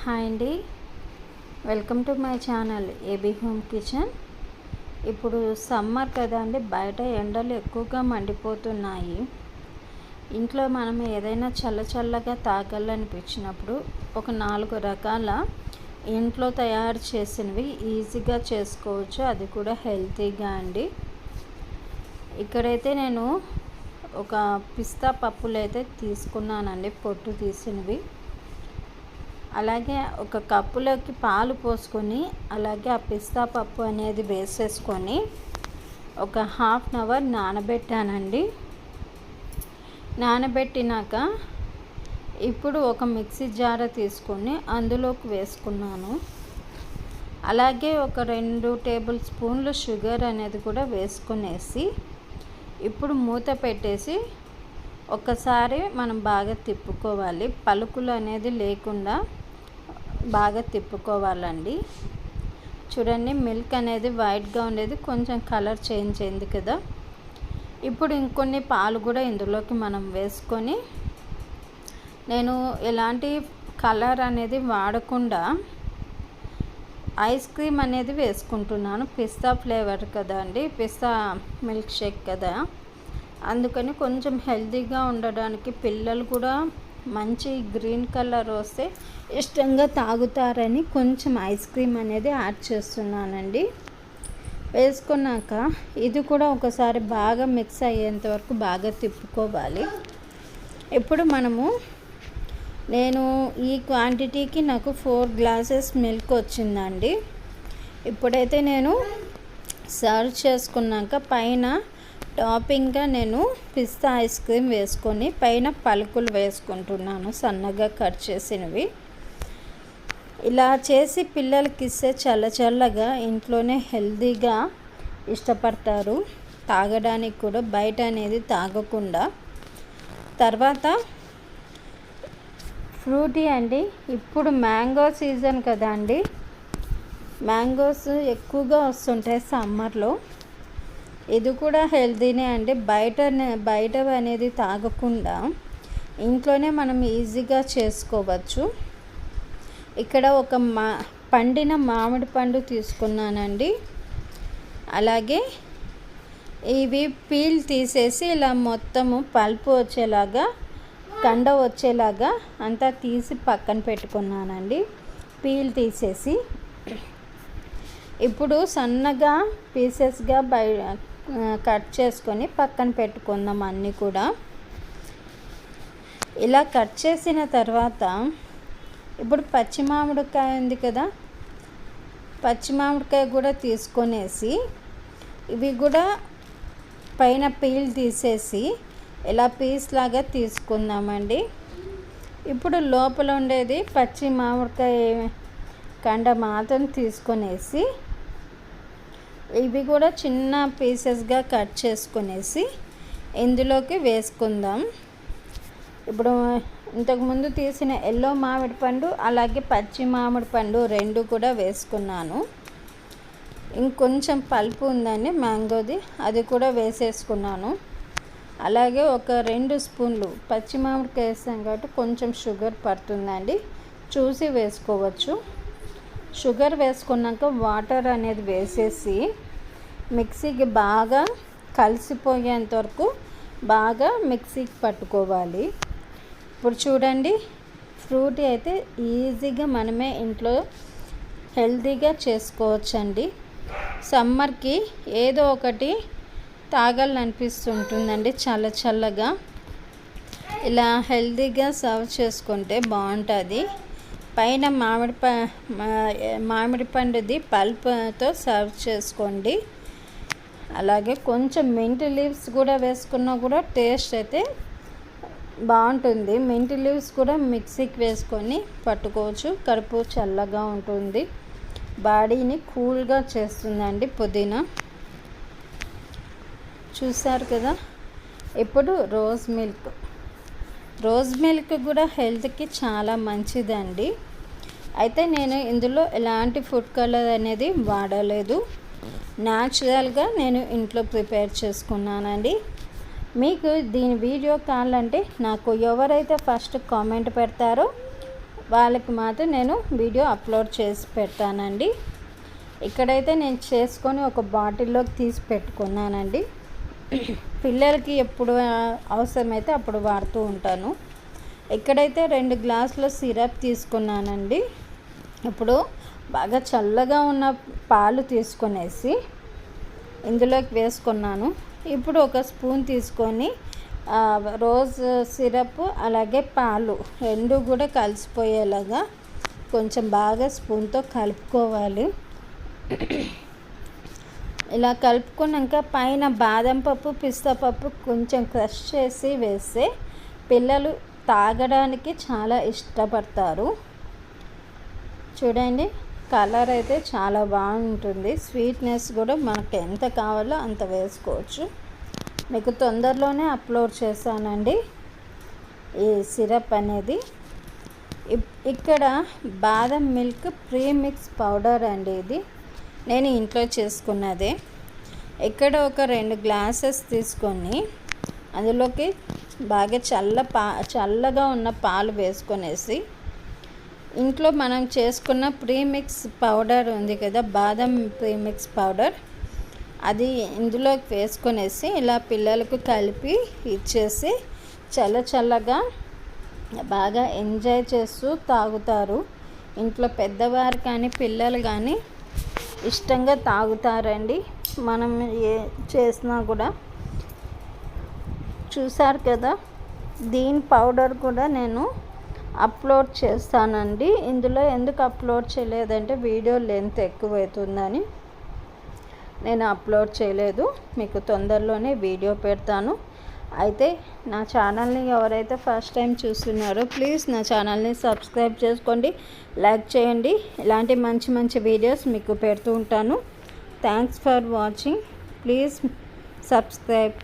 Hi అండి, welcome to my channel AB home kitchen. ఇప్పుడు summer కదా అండి, బయట ఎండలు ఎక్కువగా మండిపోతున్నాయి. ఇంట్లో మనం ఏదైనా చల్లగా తాగాలనిపించినప్పుడు ఒక 4 రకాల ఇంట్లో తయారు చేసినవి ఈజీగా చేసుకోవచ్చు, అది కూడా హెల్తీగా అండి. ఇక్కడైతే నేను ఒక పిస్తా పప్పులు అయితే తీసుకున్నానండి, పొట్టు తీసినవి. అలాగే ఒక కప్పులోకి పాలు పోసుకొని అలాగే ఆ పిస్తా పప్పు అనేది వేసేసుకొని ఒక ½ అవర్ నానబెట్టానండి. నానబెట్టినాక ఇప్పుడు ఒక మిక్సీ జార్ తీసుకొని అందులోకి వేసుకున్నాను. అలాగే ఒక 2 టేబుల్ స్పూన్లు షుగర్ అనేది కూడా వేసుకునేసి ఇప్పుడు మూత పెట్టేసి ఒకసారి మనం బాగా తిప్పుకోవాలి. పలుకులు అనేది లేకుండా బాగా తిప్పుకోవాలండి. చూడండి, మిల్క్ అనేది వైట్గా ఉండేది కొంచెం కలర్ చేంజ్ అయింది కదా. ఇప్పుడు ఇంకొన్ని పాలు కూడా ఇందులోకి మనం వేసుకొని, నేను ఎలాంటి కలర్ అనేది వాడకుండా ఐస్ క్రీమ్ అనేది వేసుకుంటున్నాను. పిస్తా ఫ్లేవర్ కదా అండి, పిస్తా మిల్క్ షేక్ కదా, అందుకని కొంచెం హెల్తీగా ఉండడానికి పిల్లలు కూడా మంచి గ్రీన్ కలర్ వస్తే ఇష్టంగా తాగుతారని కొంచెం ఐస్ క్రీమ్ అనేది యాడ్ చేస్తున్నానండి. వేసుకున్నాక ఇది కూడా ఒకసారి బాగా మిక్స్ అయ్యేంత వరకు బాగా తిప్పుకోవాలి. ఇప్పుడు నేను ఈ క్వాంటిటీకి నాకు 4 గ్లాసెస్ మిల్క్ వచ్చిందండి. ఇప్పుడైతే నేను సర్వ్ చేసుకున్నాక పైన టాపింగ్గా నేను పిస్తా ఐస్ క్రీమ్ వేసుకొని పైన పలుకులు వేసుకుంటున్నాను, సన్నగా కట్ చేసినవి. ఇలా చేసి పిల్లలకి ఇస్తే చల్లగా ఇంట్లోనే హెల్తీగా ఇష్టపడతారు తాగడానికి కూడా, బయట అనేది తాగకుండా. తర్వాత ఫ్రూటీ అండి, ఇప్పుడు మ్యాంగో సీజన్ కదా అండి, మ్యాంగోస్ ఎక్కువగా వస్తుంటాయి సమ్మర్లో. ఇది కూడా హెల్తీనే అండి. బయట అనేది తాగకుండా ఇంట్లోనే మనం ఈజీగా చేసుకోవచ్చు. ఇక్కడ ఒక పండిన మామిడి పండు తీసుకున్నానండి. అలాగే ఇవి పీల్ తీసేసి ఇలా మొత్తము పల్పు వచ్చేలాగా, కండ వచ్చేలాగా అంతా తీసి పక్కన పెట్టుకున్నానండి, పీల్ తీసేసి. ఇప్పుడు సన్నగా పీసెస్గా కట్ చేసుకొని పక్కన పెట్టుకుందాం అన్నీ కూడా. ఇలా కట్ చేసిన తర్వాత ఇప్పుడు పచ్చి మామిడికాయ ఉంది కదా, పచ్చి మామిడికాయ కూడా తీసుకొనేసి ఇవి కూడా పైన పీల్ తీసేసి ఇలా పీస్ లాగా తీసుకుందామండి. ఇప్పుడు లోపల ఉండేది పచ్చి మామిడికాయ కండ మాత్రం తీసుకొనేసి ఇవి కూడా చిన్న పీసెస్గా కట్ చేసుకునేసి ఇందులోకి వేసుకుందాం. ఇప్పుడు ఇంతకుముందు తీసిన ఎల్లో మామిడి పండు అలాగే పచ్చి మామిడి పండు 2 కూడా వేసుకున్నాను. ఇంకొంచెం పల్పు ఉందండి మ్యాంగోది, అది కూడా వేసేసుకున్నాను. అలాగే ఒక 2 స్పూన్లు పచ్చి మామిడికాయ వేసాం కాబట్టి కొంచెం షుగర్ పడుతుందండి, చూసి వేసుకోవచ్చు. షుగర్ వేసుకున్నాక వాటర్ అనేది వేసేసి మిక్సీకి బాగా కలిసిపోయేంత వరకు బాగా మిక్సీకి పట్టుకోవాలి. ఇప్పుడు చూడండి, ఫ్రూటీ అయితే ఈజీగా మనమే ఇంట్లో హెల్తీగా చేసుకోవచ్చండి. సమ్మర్కి ఏదో ఒకటి తాగాలనిపిస్తుంటుందండి చల్లగా. ఇలా హెల్తీగా సర్వ్ చేసుకుంటే బాగుంటుంది. పైన మామిడి పండుది పల్ప్తో సర్వ్ చేసుకోండి. అలాగే కొంచెం మింట్ లీవ్స్ కూడా వేసుకున్నా కూడా టేస్ట్ అయితే బాగుంటుంది. మింట్ లీవ్స్ కూడా మిక్సీకి వేసుకొని పట్టుకోవచ్చు, కడుపు చల్లగా ఉంటుంది, బాడీని కూల్గా చేస్తుందండి పుదీనా. చూసారు కదా. ఇప్పుడు రోజ్ మిల్క్ కూడా హెల్త్కి చాలా మంచిదండి. అయితే నేను ఇందులో ఎలాంటి ఫుడ్ కలర్ అనేది వాడలేదు, న్యాచురల్గా నేను ఇంట్లో ప్రిపేర్ చేసుకున్నానండి. మీకు దీని వీడియో కావాలంటే నాకు ఎవరైతే ఫస్ట్ కామెంట్ పెడతారో వాళ్ళకి మాత్రం నేను వీడియో అప్లోడ్ చేసి పెడతానండి. ఇక్కడైతే నేను చేసుకొని ఒక బాటిల్లోకి తీసి పెట్టుకున్నానండి. పిల్లలకి ఎప్పుడు అవసరమైతే అప్పుడు వాడుతూ ఉంటాను. ఇక్కడైతే 2 గ్లాసుల సిరప్ తీసుకున్నానండి. ఇప్పుడు బాగా చల్లగా ఉన్న పాలు తీసుకొనేసి ఇందులోకి వేసుకున్నాను. ఇప్పుడు ఒక స్పూన్ తీసుకొని రోజ్ సిరప్ అలాగే పాలు 2 కూడా కలిసిపోయేలాగా కొంచెం బాగా స్పూన్తో కలుపుకోవాలి. ఇలా కలుపుకున్నాక పైన బాదం పప్పు, పిస్తా పప్పు కొంచెం క్రష్ చేసి వేస్తే పిల్లలు తాగడానికి చాలా ఇష్టపడతారు. చూడండి, కలర్ అయితే చాలా బాగుంటుంది. స్వీట్నెస్ కూడా మనకు ఎంత కావాలో అంత వేసుకోవచ్చు. మీకు తొందరలోనే అప్లోడ్ చేశానండి ఈ సిరప్ అనేది. ఇక్కడ బాదం మిల్క్ ప్రీమిక్స్ పౌడర్ అండి. ఇది నేను ఇంట్లో చేసుకున్నదే. ఇక్కడ ఒక 2 గ్లాసెస్ తీసుకొని అందులోకి బాగా చల్లగా ఉన్న పాలు వేసుకొనేసి ఇంట్లో మనం చేసుకున్న ప్రీమిక్స్ పౌడర్ ఉంది కదా, బాదం ప్రీమిక్స్ పౌడర్, అది ఇందులోకి వేసుకొనేసి ఇలా పిల్లలకు కలిపి ఇచ్చేసి చల్లగా బాగా ఎంజాయ్ చేస్తూ తాగుతారు. ఇంట్లో పెద్దవారు కానీ పిల్లలు కానీ ఇష్టంగా తాగుతారండి. మనం ఏ చేసినా కూడా. చూసారు కదా, దీని పౌడర్ కూడా నేను అప్లోడ్ చేస్తానండి. ఇందులో ఎందుకు అప్లోడ్ చేయలేదంటే వీడియో లెంత్ ఎక్కువవుతుందని నేను అప్లోడ్ చేయలేదు. మీకు తొందరలోనే వీడియో పెడతాను. అయితే నా ఛానల్ని ఎవరైతే ఫస్ట్ టైం చూస్తున్నారో ప్లీజ్ నా ఛానల్ని సబ్స్క్రైబ్ చేసుకోండి, లైక్ చేయండి. ఇలాంటి మంచి వీడియోస్ మీకు పెడుతూ ఉంటాను. Thanks for watching. Please subscribe.